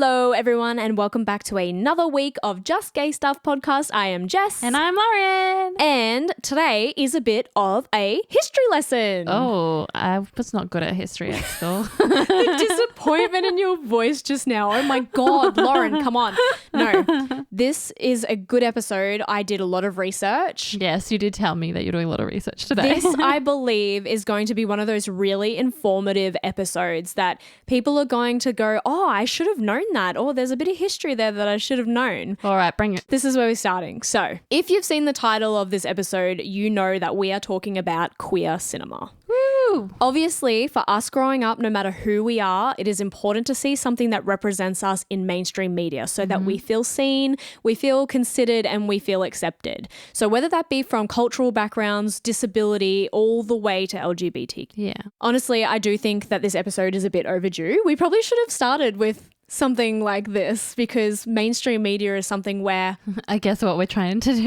Hello, everyone, and welcome back to another week of Just Gay Stuff podcast. I am Jess. And I'm Lauren. And today is a bit of a history lesson. Oh, I was not good at history at school. The disappointment in your voice just now. Oh my God, Lauren, come on. No, this is a good episode. I did a lot of research. Yes, you did tell me that you're doing a lot of research today. This, I believe, is going to be one of those really informative episodes that people are going to go, oh, I should have known that. Or there's a bit of history there that I should have known. All right, bring it. This is where we're starting. So if you've seen the title of this episode, you know that we are talking about queer cinema. Woo! Obviously, for us growing up, no matter who we are, it is important to see something that represents us in mainstream media so that we feel seen, we feel considered, and we feel accepted. So whether that be from cultural backgrounds, disability, all the way to LGBT. Yeah. Honestly, I do think that this episode is a bit overdue. We probably should have started with something like this because mainstream media is something where I guess what we're trying to do.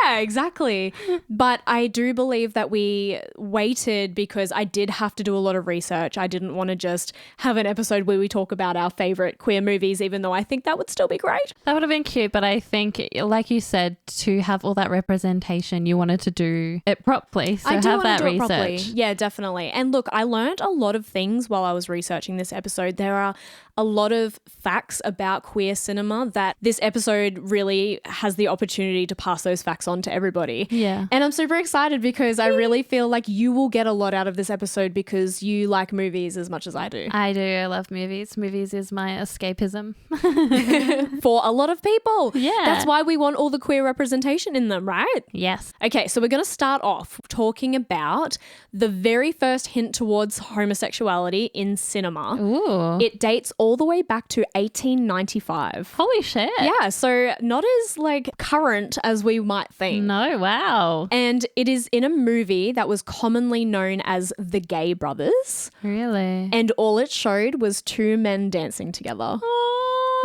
yeah, exactly. But I do believe that we waited because I did have to do a lot of research. I didn't want to just have an episode where we talk about our favorite queer movies, even though I think that would still be great. That would have been cute, but I think, like you said, to have all that representation, you wanted to do it properly. So I do have want that to do research. it properly. Yeah, definitely. And look, I learned a lot of things while I was researching this episode. There are a lot of facts about queer cinema that this episode really has the opportunity to pass those facts on to everybody. Yeah. And I'm super excited because I really feel like you will get a lot out of this episode because you like movies as much as I do. I do. I love movies. Movies is my escapism. For a lot of people. Yeah. That's why we want all the queer representation in them, right? Yes. Okay, so we're going to start off talking about the very first hint towards homosexuality in cinema. Ooh. It dates all the way back to 1895. Holy shit. Yeah, so not as like current as we might think. No, wow. And it is in a movie that was commonly known as The Gay Brothers. Really? And all it showed was two men dancing together.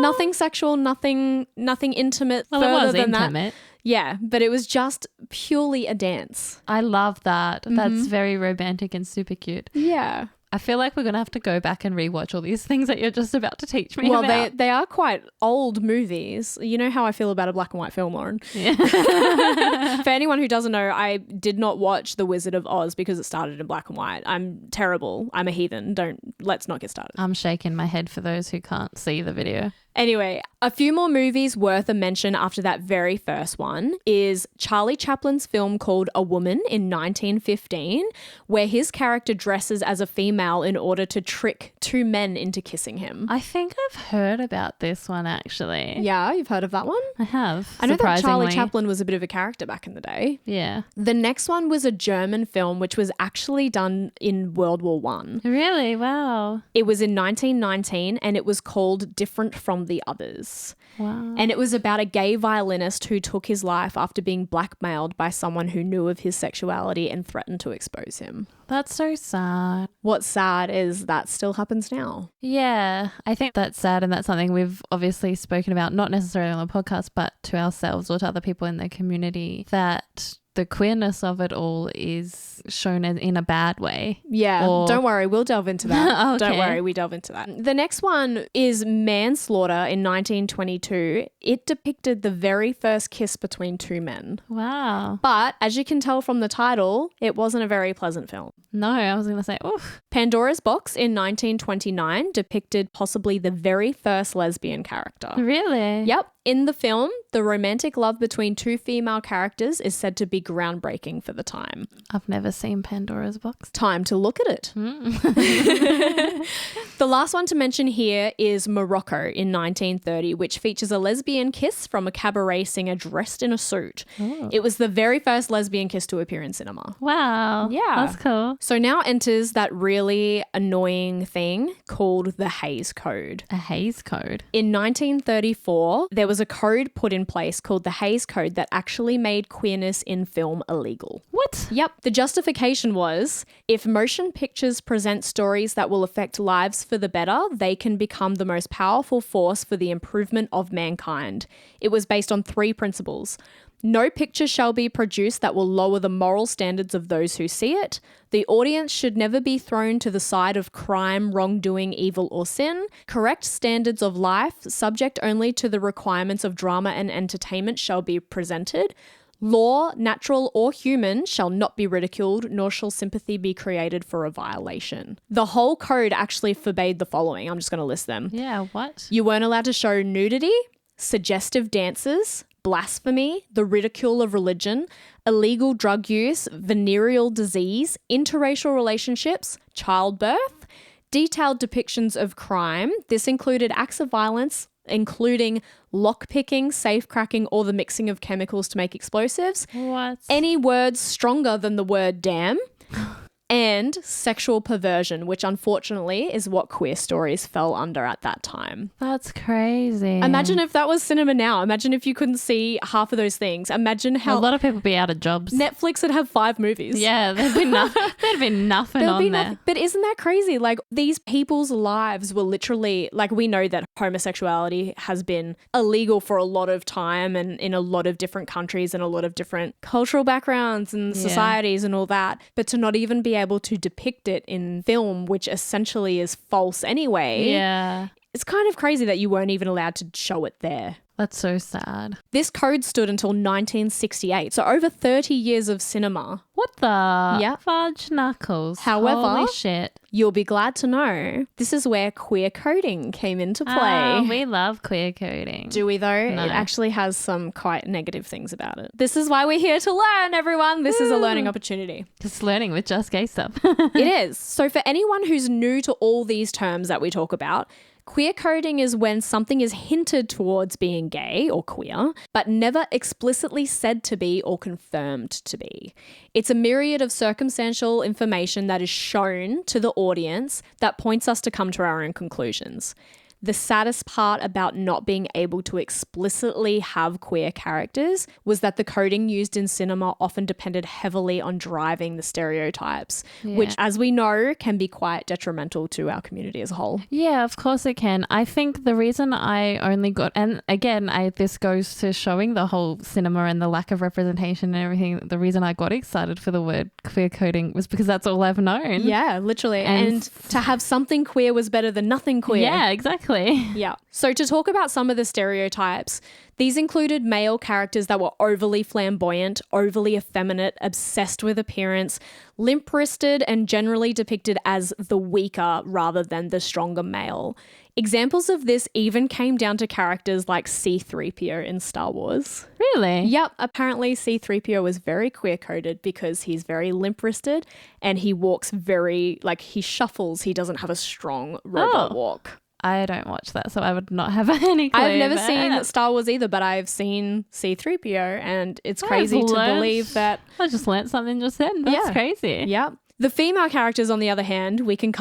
Nothing sexual, nothing intimate Well, further it was than that. intimate. Yeah, but it was just purely a dance. I love that. That's very romantic and super cute. Yeah. I feel like we're going to have to go back and rewatch all these things that you're just about to teach me Well, about. they are quite old movies. You know how I feel about a black and white film, Lauren. Yeah. For anyone who doesn't know, I did not watch The Wizard of Oz because it started in black and white. I'm terrible. I'm a heathen. Let's not get started. I'm shaking my head for those who can't see the video. Anyway, a few more movies worth a mention after that very first one is Charlie Chaplin's film called A Woman in 1915, where his character dresses as a female in order to trick two men into kissing him. I think I've heard about this one actually. Yeah, you've heard of that one? I have. I know that Charlie surprisingly. Chaplin was a bit of a character back in the day. Yeah. The next one was a German film which was actually done in World War I. Really? Wow. It was in 1919 and it was called Different from the Others. Wow. And it was about a gay violinist who took his life after being blackmailed by someone who knew of his sexuality and threatened to expose him. That's so sad. What's sad is that still happens now. Yeah, I think that's sad, and that's something we've obviously spoken about, not necessarily on the podcast, but to ourselves or to other people in the community, that the queerness of it all is shown in a bad way. Yeah, don't worry, we'll delve into that. Okay. Don't worry, we delve into that. The next one is Manslaughter in 1922. It depicted the very first kiss between two men. Wow. But as you can tell from the title, it wasn't a very pleasant film. No, I was going to say, oof. Pandora's Box in 1929 depicted possibly the very first lesbian character. Really? Yep. In the film, the romantic love between two female characters is said to be groundbreaking for the time. I've never seen Pandora's Box. Time to look at it. The last one to mention here is Morocco in 1930, which features a lesbian kiss from a cabaret singer dressed in a suit. Ooh. It was the very first lesbian kiss to appear in cinema. Wow. Yeah. That's cool. So now enters that really annoying thing called the Hays Code. A Hays Code. In 1934, there was a code put in place called the Hays Code that actually made queerness in film illegal. What? Yep. The justification was if motion pictures present stories that will affect lives for the better, they can become the most powerful force for the improvement of mankind. It was based on three principles. No picture shall be produced that will lower the moral standards of those who see it. The audience should never be thrown to the side of crime, wrongdoing, evil, or sin. Correct standards of life, subject only to the requirements of drama and entertainment, shall be presented. Law, natural or human, shall not be ridiculed, nor shall sympathy be created for a violation. The whole code actually forbade the following. I'm just going to list them. Yeah, what? You weren't allowed to show nudity, suggestive dances, blasphemy, the ridicule of religion, illegal drug use, venereal disease, interracial relationships, childbirth, detailed depictions of crime. This included acts of violence, including lockpicking, safecracking, or the mixing of chemicals to make explosives. What? Any words stronger than the word damn. And sexual perversion, which unfortunately is what Queer Stories fell under at that time. That's crazy. Imagine if that was cinema now. Imagine if you couldn't see half of those things. Imagine how a lot of people be out of jobs. Netflix would have 5 movies. Yeah, there'd be nothing on there. But isn't that crazy? Like, these people's lives were literally, like, we know that homosexuality has been illegal for a lot of time and in a lot of different countries and a lot of different cultural backgrounds and societies and all that. But to not even be able to depict it in film, which essentially is false anyway. Yeah. It's kind of crazy that you weren't even allowed to show it there. That's so sad. This code stood until 1968, so over 30 years of cinema. What the? Yep. Fudge knuckles. However, holy shit. You'll be glad to know this is where queer coding came into play. Oh, we love queer coding. Do we though? No. It actually has some quite negative things about it. This is why we're here to learn, everyone. This is a learning opportunity. Just learning with just gay stuff. It is. So for anyone who's new to all these terms that we talk about, queer coding is when something is hinted towards being gay or queer, but never explicitly said to be or confirmed to be. It's a myriad of circumstantial information that is shown to the audience that points us to come to our own conclusions. The saddest part about not being able to explicitly have queer characters was that the coding used in cinema often depended heavily on driving the stereotypes, which, as we know, can be quite detrimental to our community as a whole. Yeah, of course it can. I think the reason I only got, and again, this goes to showing the whole cinema and the lack of representation and everything. The reason I got excited for the word queer coding was because that's all I've known. Yeah, literally. And to have something queer was better than nothing queer. Yeah, exactly. Yeah. So to talk about some of the stereotypes, these included male characters that were overly flamboyant, overly effeminate, obsessed with appearance, limp-wristed, and generally depicted as the weaker rather than the stronger male. Examples of this even came down to characters like C-3PO in Star Wars. Really? Yep. Apparently C-3PO was very queer-coded because he's very limp-wristed and he walks very, he shuffles. He doesn't have a strong robot walk. I don't watch that, so I would not have any clue. I've never seen Star Wars either, but I've seen C-3PO and it's crazy to believe that. I just learnt something just then. That's crazy. Yeah. The female characters, on the other hand, we can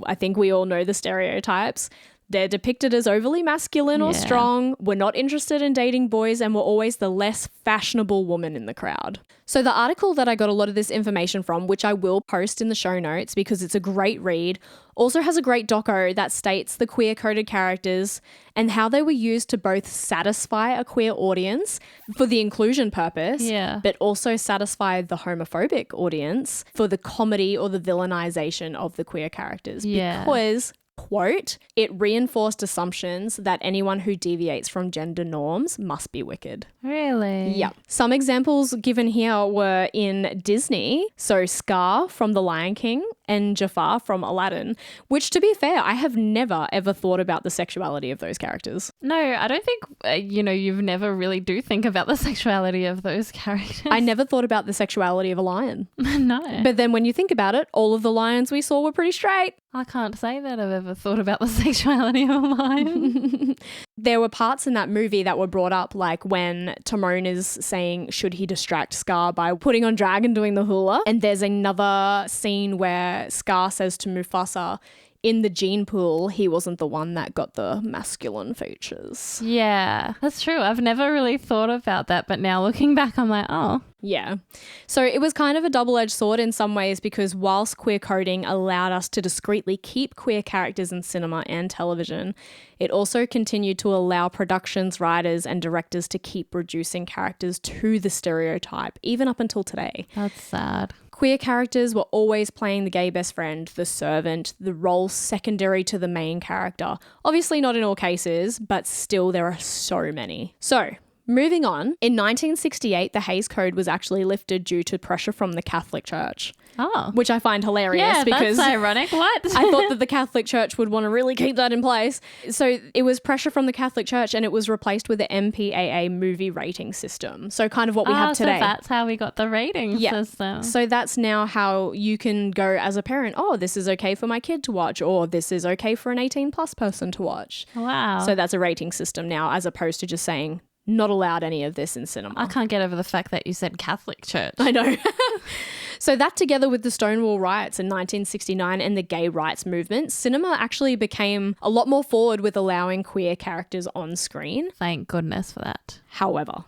I think we all know the stereotypes. They're depicted as overly masculine or strong, were not interested in dating boys, and were always the less fashionable woman in the crowd. So the article that I got a lot of this information from, which I will post in the show notes because it's a great read, also has a great doco that states the queer-coded characters and how they were used to both satisfy a queer audience for the inclusion purpose, but also satisfy the homophobic audience for the comedy or the villainization of the queer characters. Because, quote, it reinforced assumptions that anyone who deviates from gender norms must be wicked. Really? Yeah. Some examples given here were in Disney. So Scar from The Lion King and Jafar from Aladdin, which, to be fair, I have never ever thought about the sexuality of those characters. No, I don't think, you've never really do think about the sexuality of those characters. I never thought about the sexuality of a lion. No. But then when you think about it, all of the lions we saw were pretty straight. I can't say that I've ever thought about the sexuality of a lion. There were parts in that movie that were brought up, like when Timon is saying, should he distract Scar by putting on drag and doing the hula? And there's another scene where Scar says to Mufasa, in the gene pool, he wasn't the one that got the masculine features. Yeah, that's true. I've never really thought about that, but now looking back, I'm like, oh. Yeah. So it was kind of a double-edged sword in some ways, because whilst queer coding allowed us to discreetly keep queer characters in cinema and television, it also continued to allow productions, writers and directors to keep reducing characters to the stereotype, even up until today. That's sad. Queer characters were always playing the gay best friend, the servant, the role secondary to the main character. Obviously not in all cases, but still there are so many. So, moving on, in 1968, the Hays Code was actually lifted due to pressure from the Catholic Church. Oh. Which I find hilarious because that's ironic. What? I thought that the Catholic Church would want to really keep that in place. So it was pressure from the Catholic Church, and it was replaced with the MPAA movie rating system. So kind of what we have today. So that's how we got the rating system. So that's now how you can go as a parent, oh, this is okay for my kid to watch, or this is okay for an 18 plus person to watch. Wow. So that's a rating system now, as opposed to just saying not allowed any of this in cinema. I can't get over the fact that you said Catholic Church. I know. So that, together with the Stonewall riots in 1969 and the gay rights movement, cinema actually became a lot more forward with allowing queer characters on screen. Thank goodness for that. However,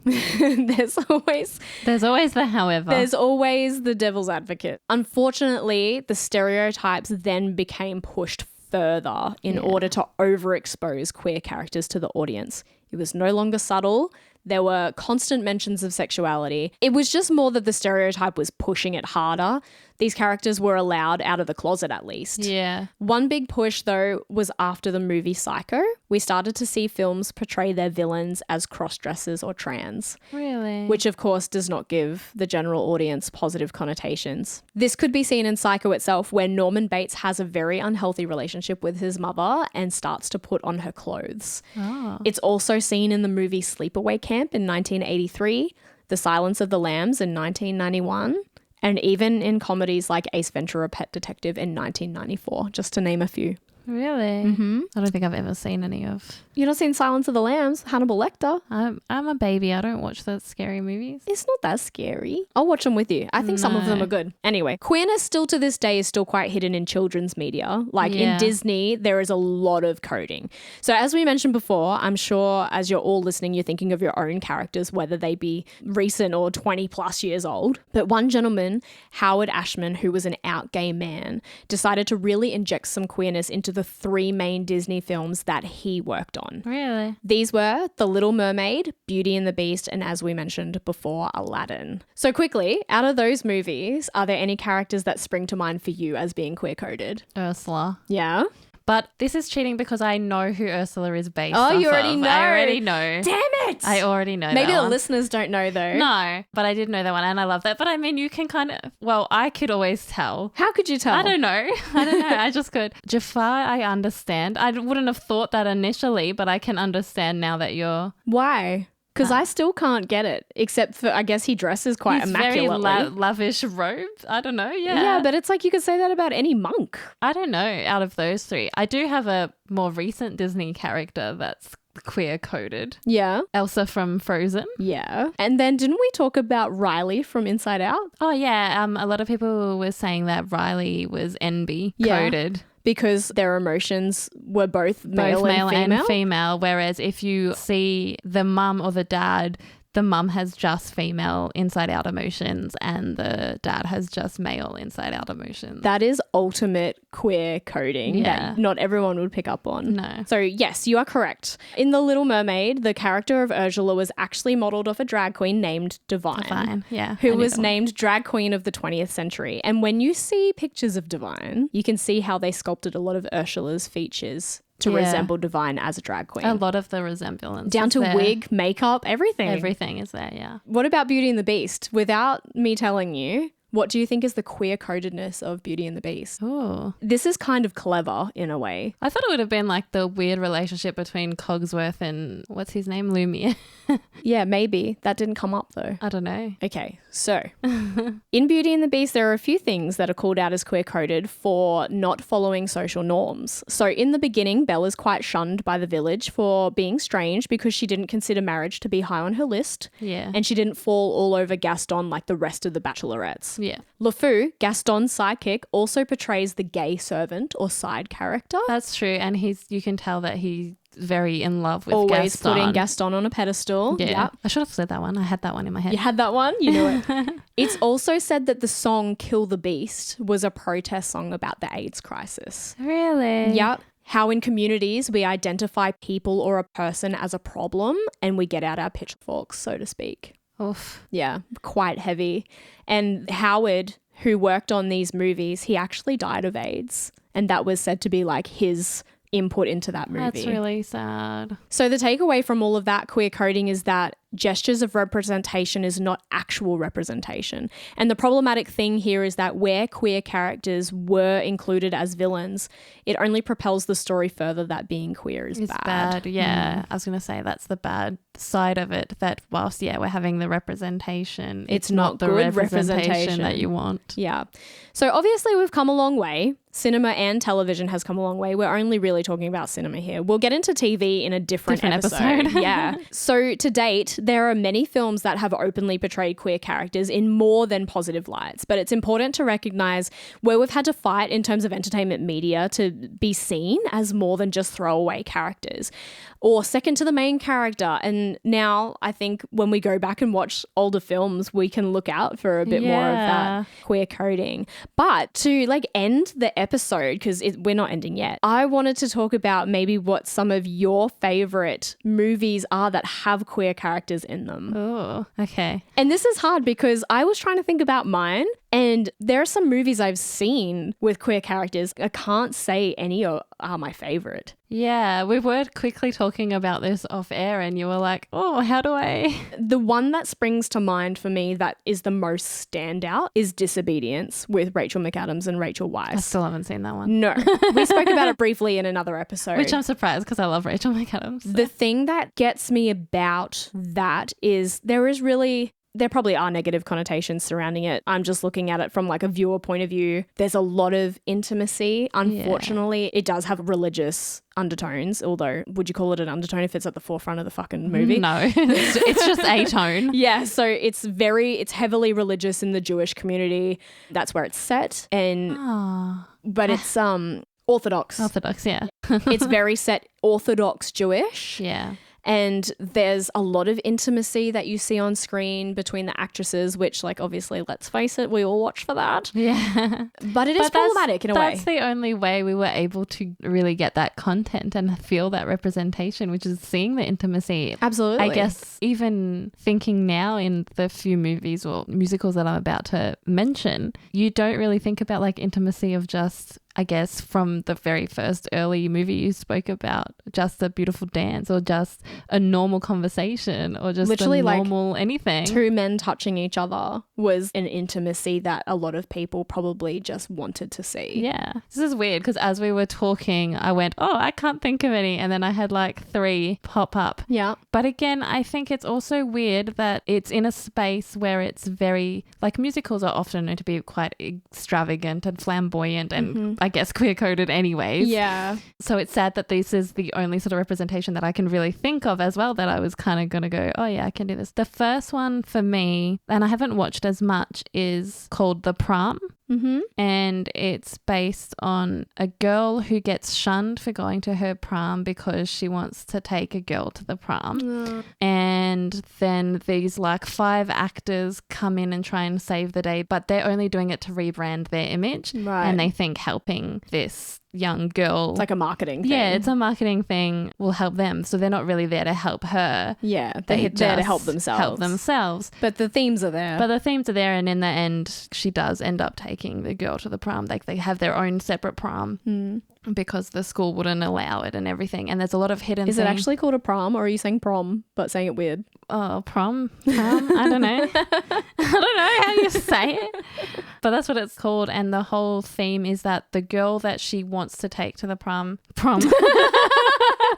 there's always the however. There's always the devil's advocate. Unfortunately, the stereotypes then became pushed further in order to overexpose queer characters to the audience. It was no longer subtle. There were constant mentions of sexuality. It was just more that the stereotype was pushing it harder. These characters were allowed out of the closet, at least. Yeah. One big push, though, was after the movie Psycho. We started to see films portray their villains as cross-dressers or trans. Really? Which, of course, does not give the general audience positive connotations. This could be seen in Psycho itself, where Norman Bates has a very unhealthy relationship with his mother and starts to put on her clothes. Oh. It's also seen in the movie Sleepaway Camp in 1983, The Silence of the Lambs in 1991, and even in comedies like Ace Ventura: Pet Detective in 1994, just to name a few. Really? Mm-hmm. I don't think I've ever seen any of. You've not seen Silence of the Lambs? Hannibal Lecter? I'm a baby. I don't watch the scary movies. It's not that scary. I'll watch them with you. I think some of them are good. Anyway, queerness still to this day is still quite hidden in children's media. Like in Disney, there is a lot of coding. So as we mentioned before, I'm sure as you're all listening, you're thinking of your own characters, whether they be recent or 20 plus years old. But one gentleman, Howard Ashman, who was an out gay man, decided to really inject some queerness into the 3 main Disney films that he worked on. Really? These were The Little Mermaid, Beauty and the Beast, and as we mentioned before, Aladdin. So quickly, out of those movies, are there any characters that spring to mind for you as being queer-coded? Ursula. Yeah? But this is cheating because I know who Ursula is based off of. You already know. I already know. Damn it! I already know Maybe that the one. listeners don't know though. No, but I did know that one and I love that. But I mean, you can kind of, well, I could always tell. How could you tell? I don't know. I just could. Jafar, I understand. I wouldn't have thought that initially, but I can understand now that you're... Why? Because I still can't get it, except for, I guess he dresses quite immaculately. Very lavish robes. I don't know, Yeah, but it's like you could say that about any monk. I don't know, out of those 3. I do have a more recent Disney character that's queer coded. Yeah. Elsa from Frozen. Yeah. And then didn't we talk about Riley from Inside Out? Oh, yeah. A lot of people were saying that Riley was NB coded. Because their emotions were both male and female. Whereas if you see the mum or the dad, the mum has just female inside out emotions and the dad has just male inside out emotions. That is ultimate queer coding that not everyone would pick up on. No. So yes, you are correct. In The Little Mermaid, the character of Ursula was actually modelled off a drag queen named Divine. Yeah. Who was named drag queen of the 20th century. And when you see pictures of Divine, you can see how they sculpted a lot of Ursula's features to resemble Divine as a drag queen. A lot of the resemblance. Down to there. wig, makeup, everything. Everything is there, yeah. What about Beauty and the Beast? Without me telling you, what do you think is the queer codedness of Beauty and the Beast? Oh. This is kind of clever in a way. I thought it would have been like the weird relationship between Cogsworth and what's his name? Lumiere. Yeah, maybe. That didn't come up though. I don't know. Okay, so in Beauty and the Beast, there are a few things that are called out as queer coded for not following social norms. So in the beginning, Bella's quite shunned by the village for being strange because she didn't consider marriage to be high on her list. Yeah. And she didn't fall all over Gaston like the rest of the bachelorettes. Yeah. LeFou, Gaston's sidekick, also portrays the gay servant or side character. That's true. And you can tell that he's very in love with Always Gaston. putting Gaston on a pedestal. Yeah. Yep. I should have said that one. I had that one in my head. You had that one? You knew it. It's also said that the song Kill the Beast was a protest song about the AIDS crisis. Really? Yep. How in communities we identify people or a person as a problem and we get out our pitchforks, so to speak. Oof. Yeah, quite heavy. And Howard, who worked on these movies, he actually died of AIDS. And that was said to be like his input into that movie. That's really sad. So the takeaway from all of that queer coding is that gestures of representation is not actual representation. And the problematic thing here is that where queer characters were included as villains, it only propels the story further that being queer is bad. Yeah. I was going to say that's the bad side of it, that whilst, we're having the representation, it's not the good representation that you want. Yeah. So obviously we've come a long way. Cinema and television has come a long way. We're only really talking about cinema here. We'll get into TV in a different episode. Yeah. So to date, there are many films that have openly portrayed queer characters in more than positive lights, but it's important to recognize where we've had to fight in terms of entertainment media to be seen as more than just throwaway characters or second to the main character. And now I think when we go back and watch older films, we can look out for a bit more of that queer coding. But to end the episode, because we're not ending yet, I wanted to talk about maybe what some of your favorite movies are that have queer characters in them. Oh, okay. And this is hard because I was trying to think about mine, and there are some movies I've seen with queer characters. I can't say any are my favorite. Yeah, we were quickly talking about this off air and you were like, oh, how do I? The one that springs to mind for me that is the most standout is Disobedience with Rachel McAdams and Rachel Weisz. I still haven't seen that one. No. We spoke about it briefly in another episode. Which I'm surprised because I love Rachel McAdams. The thing that gets me about that is there probably are negative connotations surrounding it. I'm just looking at it from a viewer point of view. There's a lot of intimacy. Unfortunately, it does have religious undertones, although would you call it an undertone if it's at the forefront of the fucking movie? No, it's just a tone. Yeah, so it's heavily religious in the Jewish community. That's where it's set. But it's Orthodox. Orthodox, yeah. It's very set Orthodox Jewish. Yeah. And there's a lot of intimacy that you see on screen between the actresses, which obviously, let's face it, we all watch for that. Yeah. But it is problematic in a way. That's the only way we were able to really get that content and feel that representation, which is seeing the intimacy. Absolutely. I guess even thinking now in the few movies or musicals that I'm about to mention, you don't really think about intimacy of just, I guess, from the very first early movie you spoke about, just a beautiful dance or just a normal conversation or just literally a normal anything. Two men touching each other was an intimacy that a lot of people probably just wanted to see. Yeah. This is weird because as we were talking, I went, oh, I can't think of any. And then I had 3 pop up. Yeah. But again, I think it's also weird that it's in a space where it's very, musicals are often known to be quite extravagant and flamboyant and I guess queer coded anyways. Yeah. So it's sad that this is the only sort of representation that I can really think of as well, that I was kind of going to go, oh yeah, I can do this. The first one for me, and I haven't watched as much, is called The Prom. And it's based on a girl who gets shunned for going to her prom because she wants to take a girl to the prom. And then these 5 actors come in and try and save the day, but they're only doing it to rebrand their image. Right. And they think helping this young girl, it's a marketing thing. Yeah, it's a marketing thing, will help them. So they're not really there to help her. Yeah, they're there to help themselves. But the themes are there. And in the end, she does end up taking the girl to the prom. They have their own separate prom because the school wouldn't allow it and everything. And there's a lot of hidden Is it actually called a prom, or are you saying prom but saying it weird? Oh, prom? I don't know. I don't know how you say it. But that's what it's called. And the whole theme is that the girl that she wants to take to the prom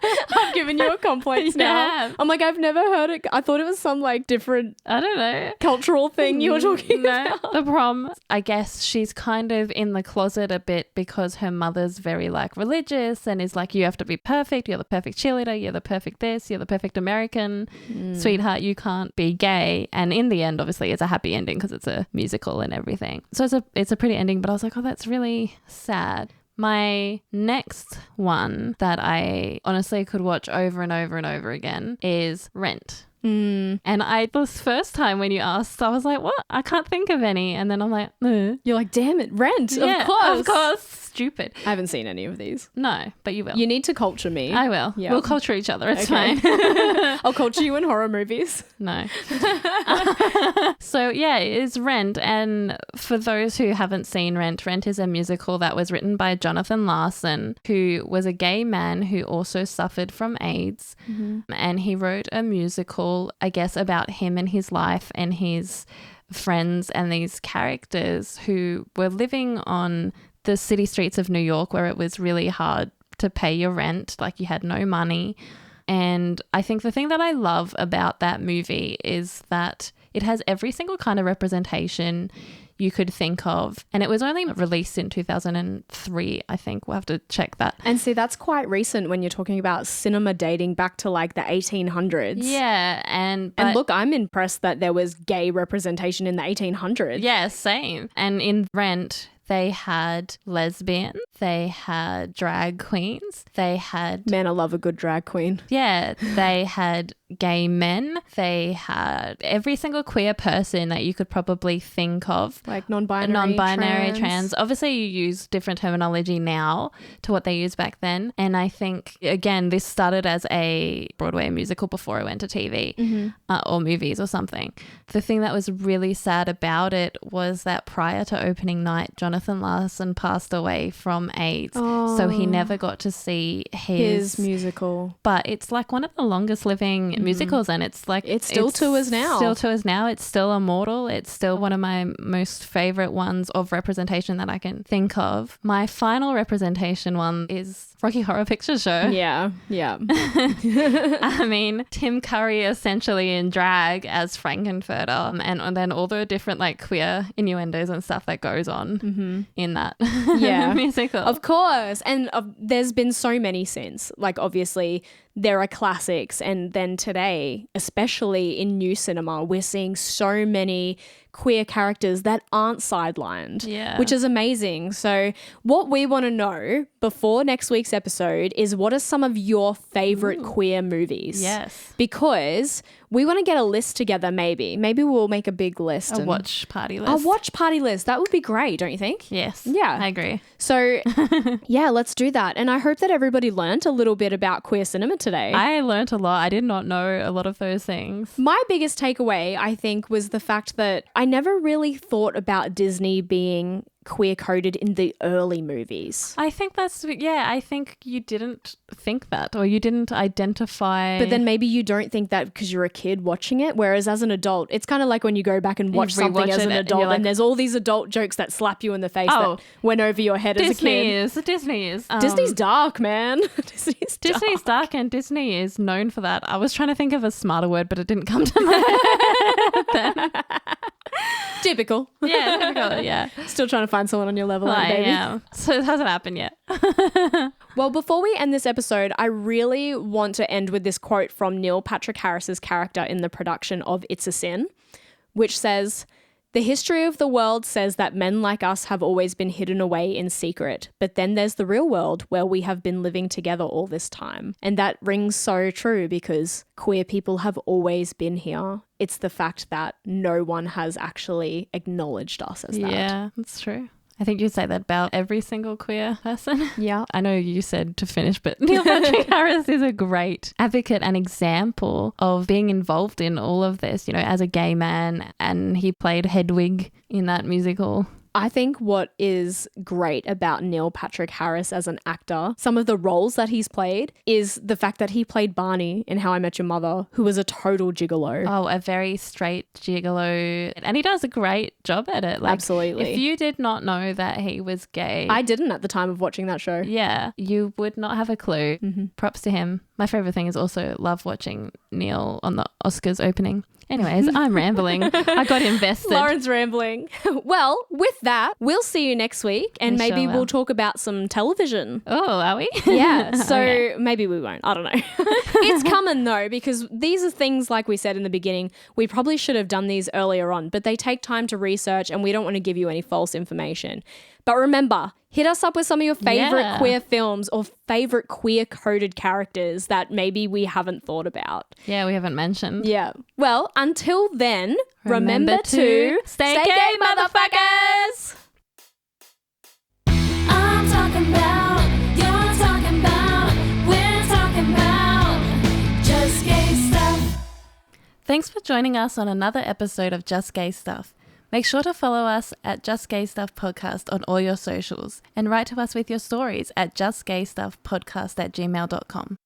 I've given you a complex now. Yeah. I'm like, I've never heard it. I thought it was some like different I don't know. cultural thing you were talking about. The prom, I guess she's kind of in the closet a bit because her mother's very like religious and is like, you have to be perfect. You're the perfect cheerleader. You're the perfect this. You're the perfect American. Sweetheart, you can't be gay. And in the end, obviously, it's a happy ending because it's a musical and everything. So it's a pretty ending, but I was like, oh, that's really sad. My next one that I honestly could watch over and over and over again is Rent. And the first time when you asked, I was like, what? I can't think of any. And then I'm like, You're like, damn it, Rent. yeah, of course. Stupid. I haven't seen any of these. No, but you will. You need to culture me. I will. Yeah. We'll culture each other. It's fine. I'll culture you in horror movies. No. So yeah, it's Rent. And for those who haven't seen Rent, Rent is a musical that was written by Jonathan Larson, who was a gay man who also suffered from AIDS. And he wrote a musical, I guess, about him and his life and his friends and these characters who were living on the city streets of New York where it was really hard to pay your rent, like you had no money. And I think the thing that I love about that movie is that it has every single kind of representation you could think of. And it was only released in 2003, I think. We'll have to check that. And see, that's quite recent when you're talking about cinema dating back to like the 1800s. Yeah. And look, I'm impressed that there was gay representation in the 1800s. Yeah, same. And in Rent, they had lesbians, they had drag queens, they had... Man, I love a good drag queen. Yeah, they had gay men, they had every single queer person that you could probably think of. Like non-binary, trans. Obviously, you use different terminology now to what they used back then. And I think, again, this started as a Broadway musical before it went to TV or movies or something. The thing that was really sad about it was that prior to opening night, Jonathan Larson passed away from AIDS. So he never got to see his musical. But it's like one of the longest living musicals, and it's like it still tours now. It's still immortal. It's still one of my most favorite ones of representation that I can think of. My final representation one is Rocky Horror Picture Show. Yeah. I mean, Tim Curry essentially in drag as Frankenfurter, and then all the different like queer innuendos and stuff that goes on in that musical. Of course. And there's been so many since. Like, obviously, there are classics. And then today, especially in new cinema, we're seeing so many queer characters that aren't sidelined, which is amazing. So what we want to know before next week's episode is, what are some of your favorite queer movies? Yes. Because we want to get a list together. Maybe we'll make a big list. A watch party list. A watch party list. That would be great, don't you think? Yes. Yeah. I agree. So yeah, let's do that. And I hope that everybody learnt a little bit about queer cinema today. I learnt a lot. I did not know a lot of those things. My biggest takeaway, I think, was the fact that I never really thought about Disney being queer coded in the early movies. I think I think you didn't think that, or you didn't identify. But then maybe you don't think that because you're a kid watching it, whereas as an adult, it's kind of like when you go back and watch something as an adult and there's all these adult jokes that slap you in the face that went over your head as a kid. Disney is. Disney's dark, man. Disney's dark, and Disney is known for that. I was trying to think of a smarter word, but it didn't come to my head then. Typical. Yeah. Still trying to find someone on your level, baby. Yeah. So it hasn't happened yet. Well, before we end this episode, I really want to end with this quote from Neil Patrick Harris's character in the production of It's a Sin, which says, "The history of the world says that men like us have always been hidden away in secret, but then there's the real world where we have been living together all this time." And that rings so true because queer people have always been here. It's the fact that no one has actually acknowledged us as that. Yeah, that's true. I think you say that about every single queer person. Yeah. I know you said to finish, but Neil Patrick Harris is a great advocate and example of being involved in all of this, as a gay man, and he played Hedwig in that musical. I think what is great about Neil Patrick Harris as an actor, some of the roles that he's played, is the fact that he played Barney in How I Met Your Mother, who was a total gigolo. Oh, a very straight gigolo. And he does a great job at it. Like, absolutely. If you did not know that he was gay. I didn't at the time of watching that show. Yeah, you would not have a clue. Mm-hmm. Props to him. My favorite thing is also love watching Neil on the Oscars opening. Anyways, I'm rambling. I got invested. Lauren's rambling. Well, with that, we'll see you next week and We maybe sure will. we'll talk about some television. Oh, are we? Yeah, so Okay. maybe we won't. I don't know. It's coming though, because these are things, like we said in the beginning, we probably should have done these earlier on, but they take time to research and we don't want to give you any false information. But remember, hit us up with some of your favorite queer films or favorite queer coded characters that maybe we haven't thought about. Yeah, we haven't mentioned. Yeah. Well, until then, remember to stay gay, motherfuckers! I'm talking about, you're talking about, we're talking about just gay stuff. Thanks for joining us on another episode of Just Gay Stuff. Make sure to follow us at Just Gay Stuff Podcast on all your socials and write to us with your stories at justgaystuffpodcast@gmail.com.